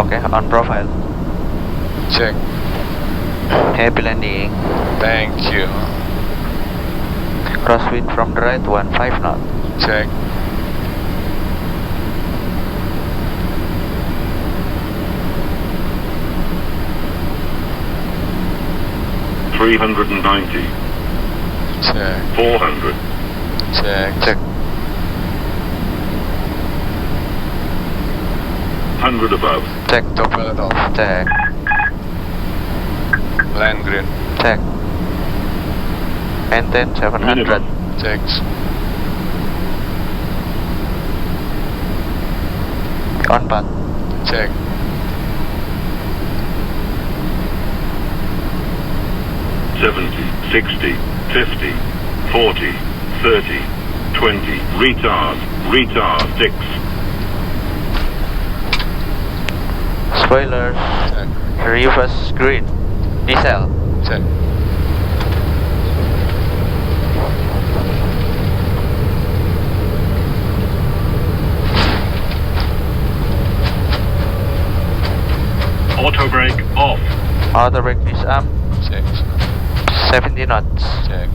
Okay, on profile. Check. Happy landing. Thank you. Crosswind from the right, 15 knot. Check. $390. Check. 400. Check. Check. 100 above. Check. Autopilot off. Check. Land green. Check. Maintain 700. Minimum. Checks. On path. Check. $70, 60, 50, 40, 30, 20. Retard. Retard. 6. Spoilers. Check. Reverse green. Diesel. Check. Auto brake off. Auto brake is up. Check. 70 knots. Check.